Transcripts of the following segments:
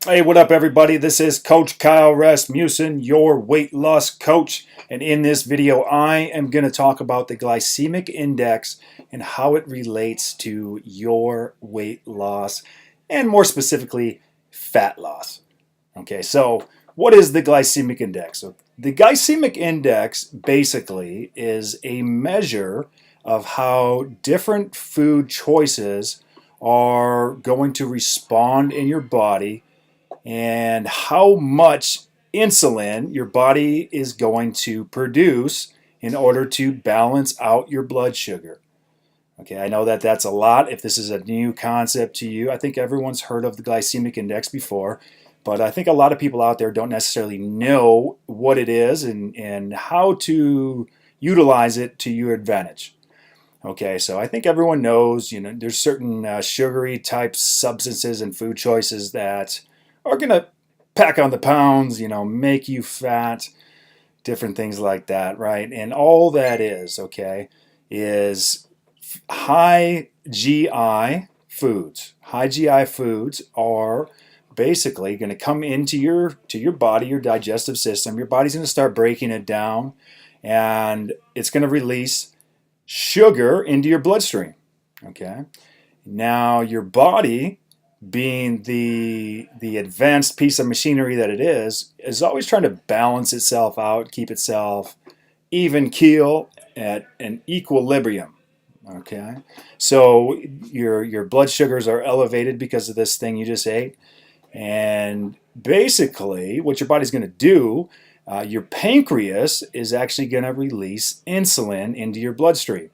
Hey, what up, everybody? This is Coach Kyle Rasmussen, your weight loss coach. And in this video, I am going to talk about the glycemic index and how it relates to your weight loss and more specifically, fat loss. Okay, so what is the glycemic index? So the glycemic index basically is a measure of how different food choices are going to respond in your body and how much insulin your body is going to produce in order to balance out your blood sugar. Okay, I know that that's a lot. If this is a new concept to you, I think everyone's heard of the glycemic index before, but I think a lot of people out there don't necessarily know what it is and how to utilize it to your advantage. Okay, so I think everyone knows, there's certain sugary type substances and food choices that are going to pack on the pounds, make you fat, different things like that, right? And all that is, okay, is high GI foods. High GI foods are basically going to come into your body, your digestive system. Your body's going to start breaking it down and it's going to release sugar into your bloodstream. Okay. Now your body, being the advanced piece of machinery that it is always trying to balance itself out, keep itself even keel at an equilibrium. Okay. So your blood sugars are elevated because of this thing you just ate. And basically, what your body's going to do, your pancreas is actually going to release insulin into your bloodstream.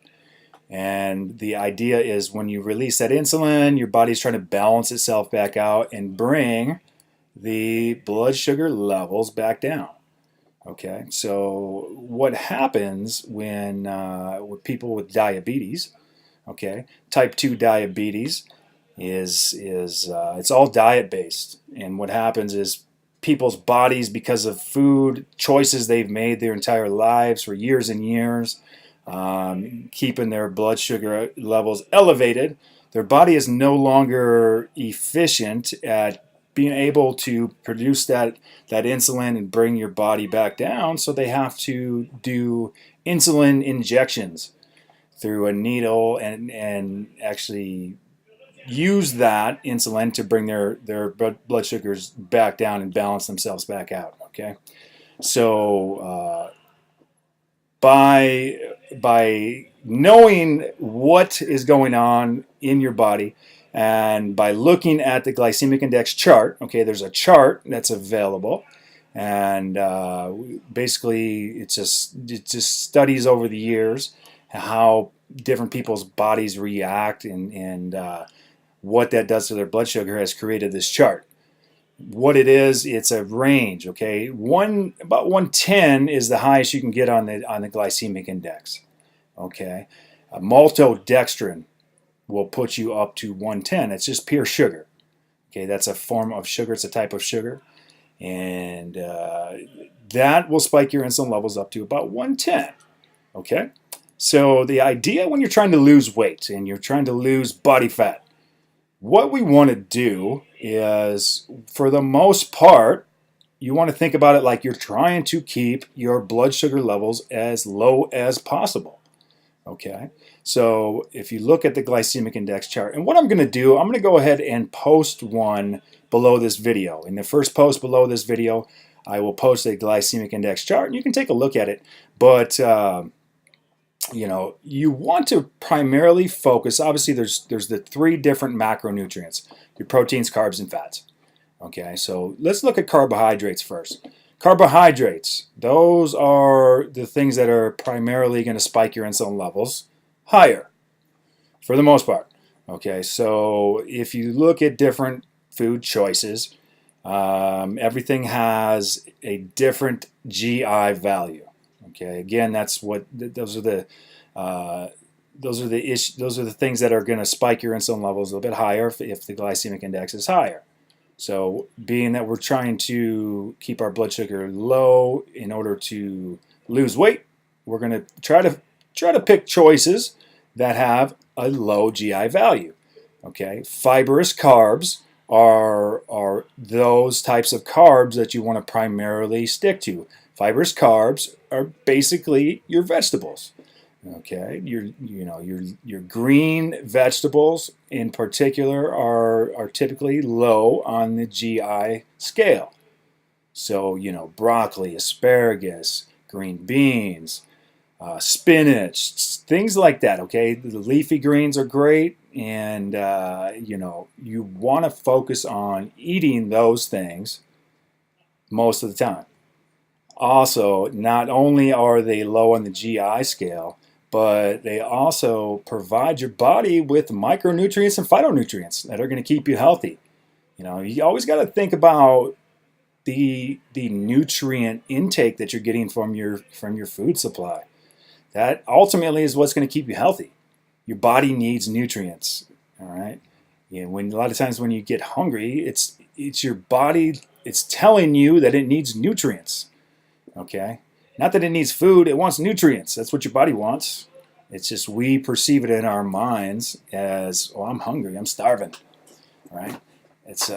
And the idea is when you release that insulin, your body's trying to balance itself back out and bring the blood sugar levels back down. Okay, so what happens when with people with diabetes? Okay, type 2 diabetes is it's all diet based, and what happens is people's bodies, because of food choices they've made their entire lives for years and years, keeping their blood sugar levels elevated, their body is no longer efficient at being able to produce that insulin and bring your body back down, so they have to do insulin injections through a needle and actually use that insulin to bring their blood sugars back down and balance themselves back out. Okay, so by knowing what is going on in your body and by looking at the glycemic index chart, okay, there's a chart that's available, and basically it just studies over the years how different people's bodies react and what that does to their blood sugar has created this chart. What it is, it's a range. Okay, about 110 is the highest you can get on the glycemic index. Okay, maltodextrin will put you up to 110. It's just pure sugar. Okay, that's a form of sugar. It's a type of sugar, and that will spike your insulin levels up to about 110. Okay, so the idea when you're trying to lose weight and you're trying to lose body fat, what we want to do is, for the most part, you want to think about it like you're trying to keep your blood sugar levels as low as possible. Okay, so if you look at the glycemic index chart, and what I'm going to do, I'm going to go ahead and post one below this video. In the first post below this video, I will post a glycemic index chart, and you can take a look at it. But you want to primarily focus. Obviously, there's the three different macronutrients: your proteins, carbs, and fats. Okay, so let's look at carbohydrates first. Carbohydrates, those are the things that are primarily going to spike your insulin levels higher, for the most part. Okay, so if you look at different food choices, everything has a different GI value. Okay, again, those are the things that are going to spike your insulin levels a little bit higher if the glycemic index is higher. So, being that we're trying to keep our blood sugar low in order to lose weight, we're going to try to pick choices that have a low GI value. Okay, fibrous carbs are those types of carbs that you want to primarily stick to. Fibrous carbs are basically your vegetables. Okay, your green vegetables in particular are typically low on the GI scale. So broccoli, asparagus, green beans, spinach, things like that. Okay, the leafy greens are great, and you want to focus on eating those things most of the time. Also, not only are they low on the GI scale, but they also provide your body with micronutrients and phytonutrients that are going to keep you healthy. You always got to think about the nutrient intake that you're getting from your food supply. That ultimately is what's going to keep you healthy. Your body needs nutrients. All right. When a lot of times when you get hungry, it's your body. It's telling you that it needs nutrients. Okay. Not that it needs food. It wants nutrients. That's what your body wants. It's just we perceive it in our minds as, oh, I'm hungry. I'm starving. All right. This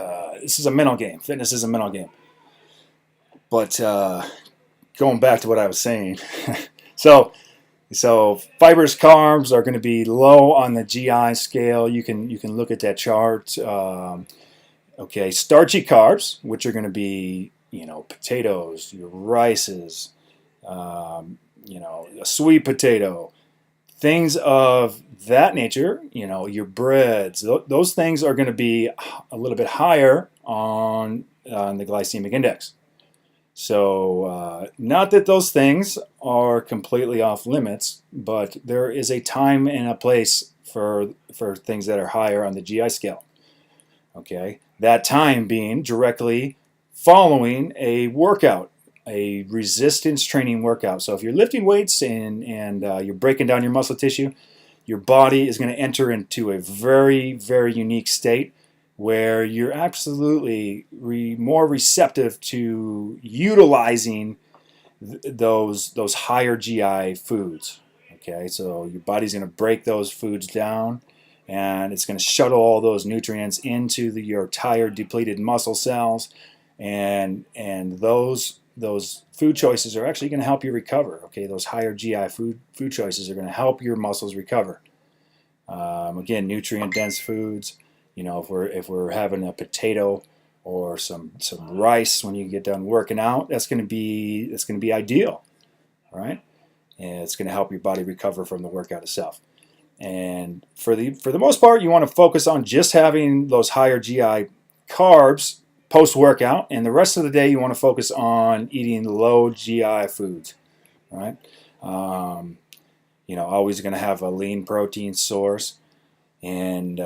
is a mental game. Fitness is a mental game. But going back to what I was saying, so fibrous carbs are going to be low on the GI scale. You can look at that chart. Okay, starchy carbs, which are going to be potatoes, your rices, a sweet potato, things of that nature. Your breads. Those things are going to be a little bit higher on the glycemic index. So not that those things are completely off limits, but there is a time and a place for things that are higher on the GI scale. Okay, that time being directly following a workout, a resistance training workout. So if you're lifting weights and you're breaking down your muscle tissue, your body is going to enter into a very, very unique state where you're absolutely more receptive to utilizing those higher GI foods. Okay, so your body's going to break those foods down, and it's going to shuttle all those nutrients into your tired, depleted muscle cells, and those food choices are actually going to help you recover. Okay, those higher GI food choices are going to help your muscles recover. Again, nutrient dense foods. If we're having a potato or some rice when you get done working out, that's going to be ideal, right? And it's going to help your body recover from the workout itself. And for the most part, you want to focus on just having those higher GI carbs post workout, and the rest of the day you want to focus on eating low GI foods, right? Always going to have a lean protein source. And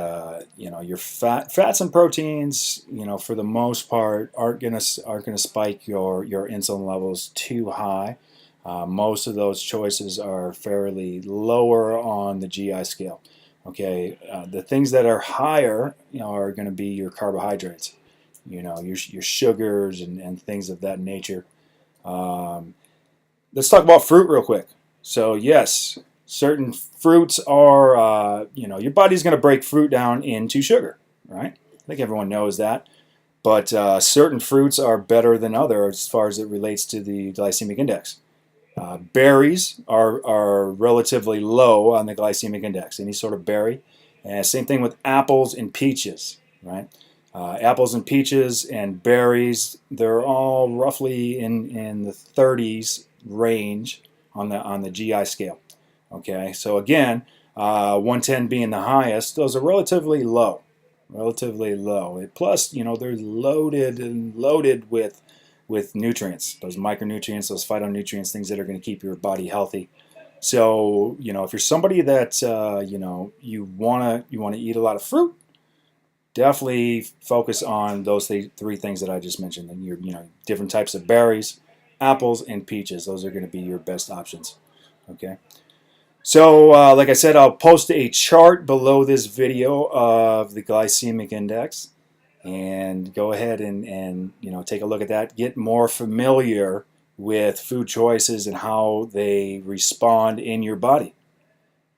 your fats and proteins, for the most part, aren't gonna spike your insulin levels too high. Most of those choices are fairly lower on the GI scale. Okay, the things that are higher, are going to be your carbohydrates. Your sugars and things of that nature. Let's talk about fruit real quick. So yes. Certain fruits are, your body's going to break fruit down into sugar, right? I think everyone knows that. But certain fruits are better than others as far as it relates to the glycemic index. Berries are relatively low on the glycemic index, any sort of berry. And same thing with apples and peaches, right? Apples and peaches and berries, they're all roughly in the 30s range on the GI scale. Okay, so again, 110 being the highest, those are relatively low. Plus, they're loaded with nutrients, those micronutrients, those phytonutrients, things that are going to keep your body healthy. So, if you're somebody that you want to eat a lot of fruit, definitely focus on those three things that I just mentioned. And your different types of berries, apples, and peaches. Those are going to be your best options. Okay. So, like I said, I'll post a chart below this video of the glycemic index, and go ahead and take a look at that. Get more familiar with food choices and how they respond in your body,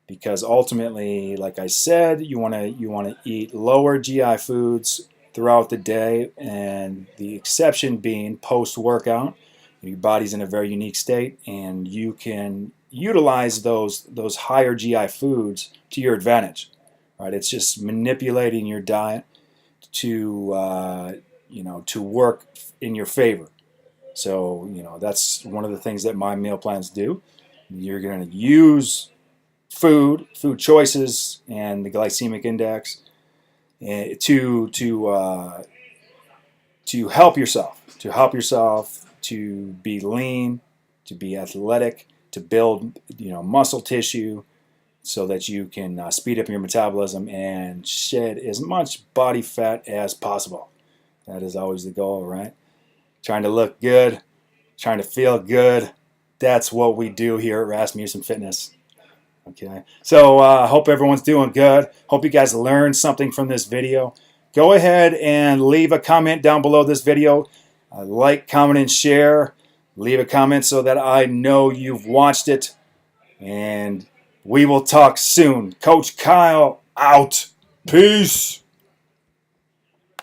because ultimately, like I said, you want to eat lower GI foods throughout the day, and the exception being post-workout. Your body's in a very unique state, and you can utilize those higher GI foods to your advantage. Right? It's just manipulating your diet to to work in your favor. So that's one of the things that my meal plans do. You're going to use food choices, and the glycemic index to help yourself to be lean, to be athletic, to build muscle tissue, so that you can speed up your metabolism and shed as much body fat as possible. That is always the goal, right? Trying to look good, trying to feel good. That's what we do here at Rasmussen Fitness. Okay, so hope everyone's doing good. Hope you guys learned something from this video. Go ahead and leave a comment down below this video. Like, comment, and share. Leave a comment so that I know you've watched it. And we will talk soon. Coach Kyle out. Peace.